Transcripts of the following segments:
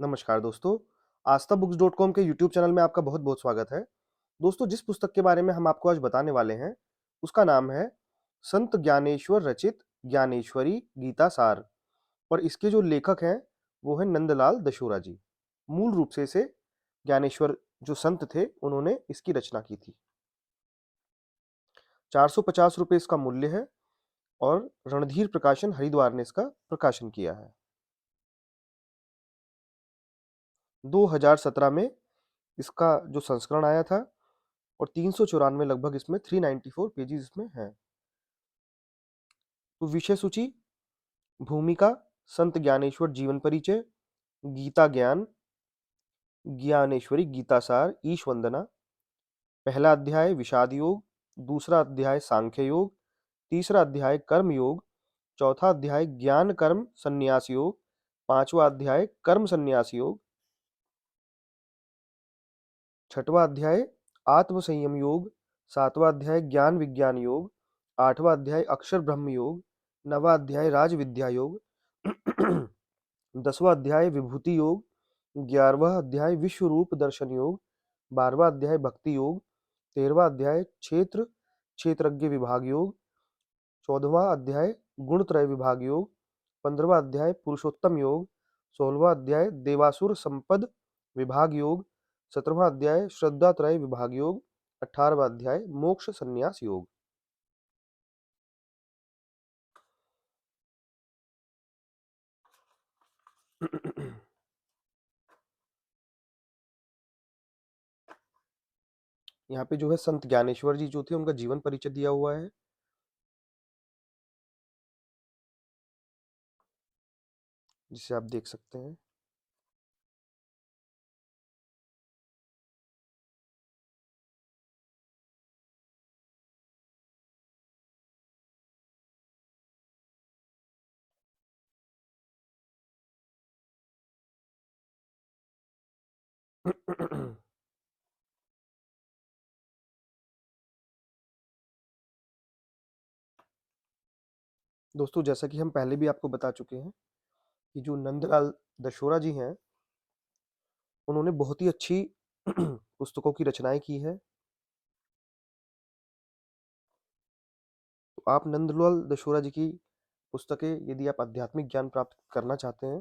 नमस्कार दोस्तों, आस्थाबुक्स.com के यूट्यूब चैनल में आपका बहुत-बहुत स्वागत है। दोस्तों, जिस पुस्तक के बारे में हम आपको आज बताने वाले हैं, उसका नाम है संत ज्ञानेश्वर रचित ज्ञानेश्वरी गीता सार और इसके जो लेखक हैं, वो हैं नंदलाल दशोरा जी। मूल रूप से इसे ज्ञानेश्वर जो संत थे, उन्होंने इसकी रचना की थी। ₹450 इसका मूल्य है और रणधीर प्रकाशन हरिद्वार ने इसका प्रकाशन किया है। 2017 में इसका जो संस्करण आया था और 394 लगभग इसमें 394 पेजेस इसमें हैं। तो विषय सूची, भूमिका, संत ज्ञानेश्वर जीवन परिचय, गीता ज्ञान, ज्ञानेश्वरी गीतासार, ईश वंदना, पहला अध्याय विषाद योग, दूसरा अध्याय सांख्य योग, तीसरा अध्याय कर्म योग, चौथा अध्याय ज्ञान कर्म संन्यास योग, पांचवा अध्याय कर्म संन्यास योग, छठवां अध्याय आत्म संयम योग, सातवां अध्याय ज्ञान विज्ञान योग, आठवां अध्याय अक्षर ब्रह्म योग, नवा अध्याय राज विद्या योग, 10वां अध्याय विभूति योग, 11वां अध्याय विश्व रूप दर्शन योग, 12वां अध्याय भक्ति योग, 13वां अध्याय क्षेत्र क्षेत्रज्ञ विभाग योग, 14वां अध्याय गुणत्रय विभाग योग, 15वां अध्याय पुरुषोत्तम योग, 16वां अध्याय देवासुर संपद विभाग योग, 17वां अध्याय श्रद्धात्रय विभाग योग, 18वां अध्याय मोक्ष संन्यास योग। यहाँ पे जो है संत ज्ञानेश्वर जी जो थे उनका जीवन परिचय दिया हुआ है, जिसे आप देख सकते हैं। दोस्तों, जैसा कि हम पहले भी आपको बता चुके हैं कि जो नंदलाल दशोरा जी हैं, उन्होंने बहुत ही अच्छी पुस्तकों की रचनाएं की है। तो आप नंदलाल दशोरा जी की पुस्तकें यदि आप आध्यात्मिक ज्ञान प्राप्त करना चाहते हैं,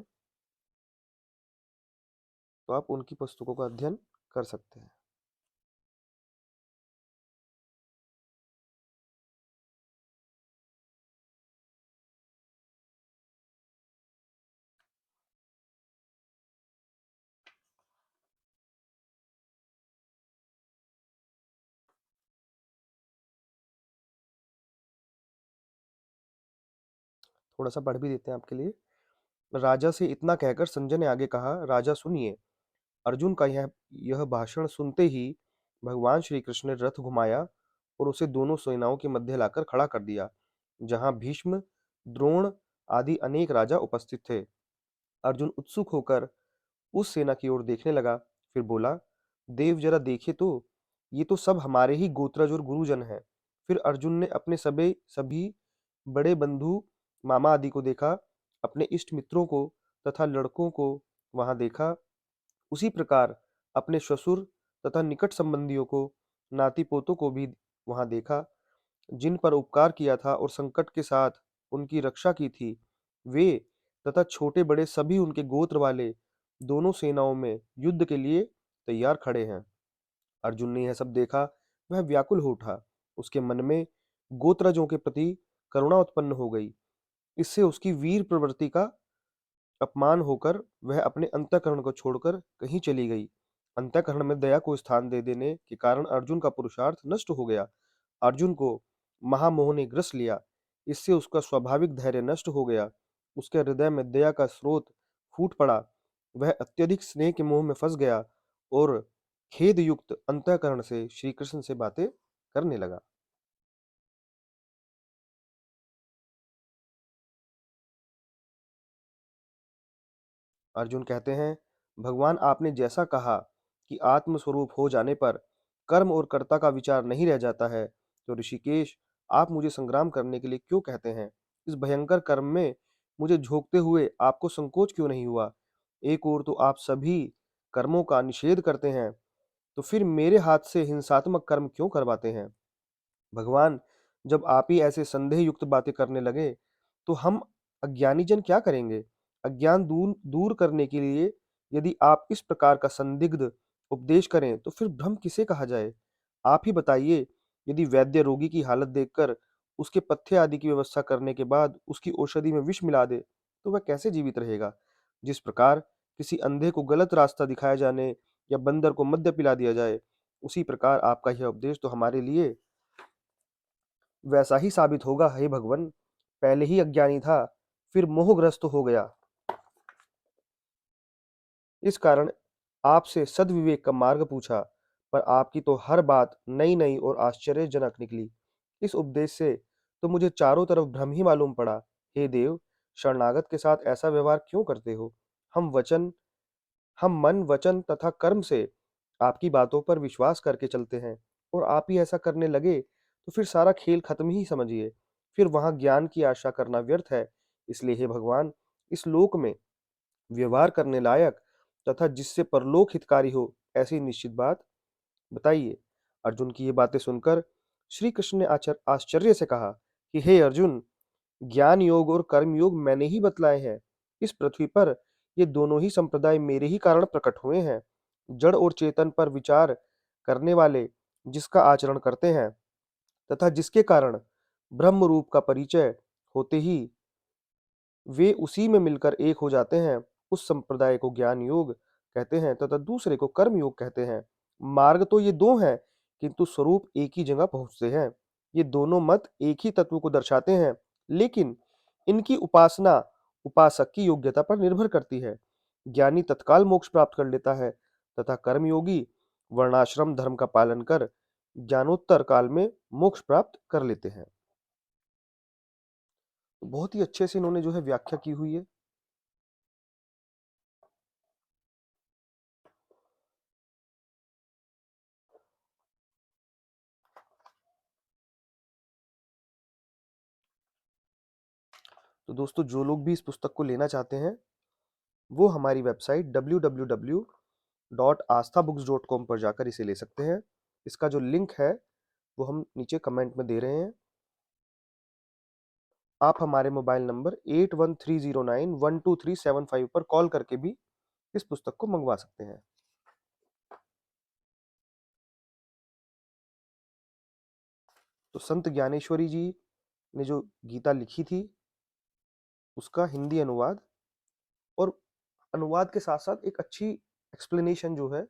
तो आप उनकी पुस्तकों का अध्ययन कर सकते हैं। थोड़ा सा पढ़ भी देते हैं आपके लिए। राजा से इतना कहकर संजय ने आगे कहा, राजा सुनिए। अर्जुन का यह यह भाषण सुनते ही भगवान श्री कृष्ण ने रथ घुमाया और उसे दोनों सेनाओं के मध्य लाकर खड़ा कर दिया, जहां भीष्म, द्रोण आदि अनेक राजा उपस्थित थे। अर्जुन उत्सुक होकर उस सेना की ओर देखने लगा, फिर बोला, देव जरा देखिए तो, ये तो सब हमारे ही गोत्रज और गुरुजन हैं। फिर अर्जुन ने अपने सभी सभी बड़े बंधु मामा आदि को देखा, अपने इष्ट मित्रों को तथा लड़कों को वहां देखा। उसी प्रकार अपने ससुर तथा निकट संबंधियों को, नाती पोतों को भी वहां देखा, जिन पर उपकार किया था और संकट के साथ उनकी रक्षा की थी, वे तथा छोटे बड़े सभी उनके गोत्र वाले दोनों सेनाओं में युद्ध के लिए तैयार खड़े हैं। अर्जुन ने यह सब देखा, वह व्याकुल हो उठा। उसके मन में गोत्रजों के प्रति करुणा उत्पन्न हो गई। इससे उसकी वीर प्रवृत्ति का अपमान होकर वह अपने अंतःकरण को छोड़कर कहीं चली गई। अंतःकरण में दया को स्थान दे देने के कारण अर्जुन का पुरुषार्थ नष्ट हो गया। अर्जुन को महामोह ने ग्रस लिया। इससे उसका स्वाभाविक धैर्य नष्ट हो गया। उसके हृदय में दया का स्रोत फूट पड़ा। वह अत्यधिक स्नेह के मोह में फंस गया और खेद युक्त अंतःकरण से श्री कृष्ण से बातें करने लगा। अर्जुन कहते हैं, भगवान आपने जैसा कहा कि आत्म स्वरूप हो जाने पर कर्म और कर्ता का विचार नहीं रह जाता है, तो ऋषिकेश आप मुझे संग्राम करने के लिए क्यों कहते हैं? इस भयंकर कर्म में मुझे झोंकते हुए आपको संकोच क्यों नहीं हुआ? एक ओर तो आप सभी कर्मों का निषेध करते हैं, तो फिर मेरे हाथ से हिंसात्मक कर्म क्यों करवाते हैं? भगवान, जब आप ही ऐसे संदेह युक्त बातें करने लगे, तो हम अज्ञानी जन क्या करेंगे? अज्ञान दूर दूर करने के लिए यदि आप इस प्रकार का संदिग्ध उपदेश करें, तो फिर भ्रम किसे कहा जाए? आप ही बताइए, यदि वैद्य रोगी की हालत देखकर उसके पथ्य आदि की व्यवस्था करने के बाद उसकी औषधि में विष मिला दे, तो वह कैसे जीवित रहेगा? जिस प्रकार किसी अंधे को गलत रास्ता दिखाया जाने या बंदर को मद्य पिला दिया जाए, उसी प्रकार आपका यह उपदेश तो हमारे लिए वैसा ही साबित होगा। हे भगवन, पहले ही अज्ञानी था, फिर मोहग्रस्त हो गया। इस कारण आपसे सद्विवेक का मार्ग पूछा, पर आपकी तो हर बात नई नई और आश्चर्यजनक निकली। इस उपदेश से तो मुझे चारों तरफ भ्रम ही मालूम पड़ा। हे देव, शरणागत के साथ ऐसा व्यवहार क्यों करते हो? हम वचन हम मन, वचन तथा कर्म से आपकी बातों पर विश्वास करके चलते हैं, और आप ही ऐसा करने लगे तो फिर सारा खेल खत्म ही समझिए। फिर वहां ज्ञान की आशा करना व्यर्थ है। इसलिए हे भगवान, इस लोक में व्यवहार करने लायक तथा जिससे परलोक हितकारी हो, ऐसी निश्चित बात बताइए। अर्जुन की ये बातें सुनकर श्री कृष्ण ने आश्चर्य से कहा कि हे अर्जुन, ज्ञान योग और कर्म योग मैंने ही बतलाए हैं। इस पृथ्वी पर ये दोनों ही संप्रदाय मेरे ही कारण प्रकट हुए हैं। जड़ और चेतन पर विचार करने वाले जिसका आचरण करते हैं तथा जिसके कारण ब्रह्म रूप का परिचय होते ही वे उसी में मिलकर एक हो जाते हैं, उस संप्रदाय को ज्ञान योग कहते हैं तथा दूसरे को कर्म योग कहते हैं। मार्ग तो ये दो हैं, किंतु स्वरूप एक ही जगह पहुंचते हैं। ये दोनों मत एक ही तत्व को दर्शाते हैं, लेकिन इनकी उपासना उपासक की योग्यता पर निर्भर करती है। ज्ञानी तत्काल मोक्ष प्राप्त कर लेता है तथा कर्मयोगी वर्णाश्रम धर्म का पालन कर ज्ञानोत्तर काल में मोक्ष प्राप्त कर लेते हैं। तो बहुत ही अच्छे से इन्होंने जो है व्याख्या की हुई है। तो दोस्तों, जो लोग भी इस पुस्तक को लेना चाहते हैं, वो हमारी वेबसाइट www.asthabooks.com पर जाकर इसे ले सकते हैं। इसका जो लिंक है वो हम नीचे कमेंट में दे रहे हैं। आप हमारे मोबाइल नंबर 8130912375 पर कॉल करके भी इस पुस्तक को मंगवा सकते हैं। तो संत ज्ञानेश्वरी जी ने जो गीता लिखी थी, उसका हिंदी अनुवाद और अनुवाद के साथ साथ एक अच्छी एक्सप्लेनेशन जो है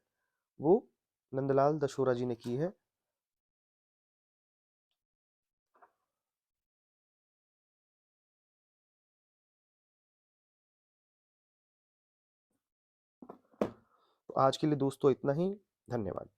वो नंदलाल दशोरा जी ने की है। तो आज के लिए दोस्तों इतना ही। धन्यवाद।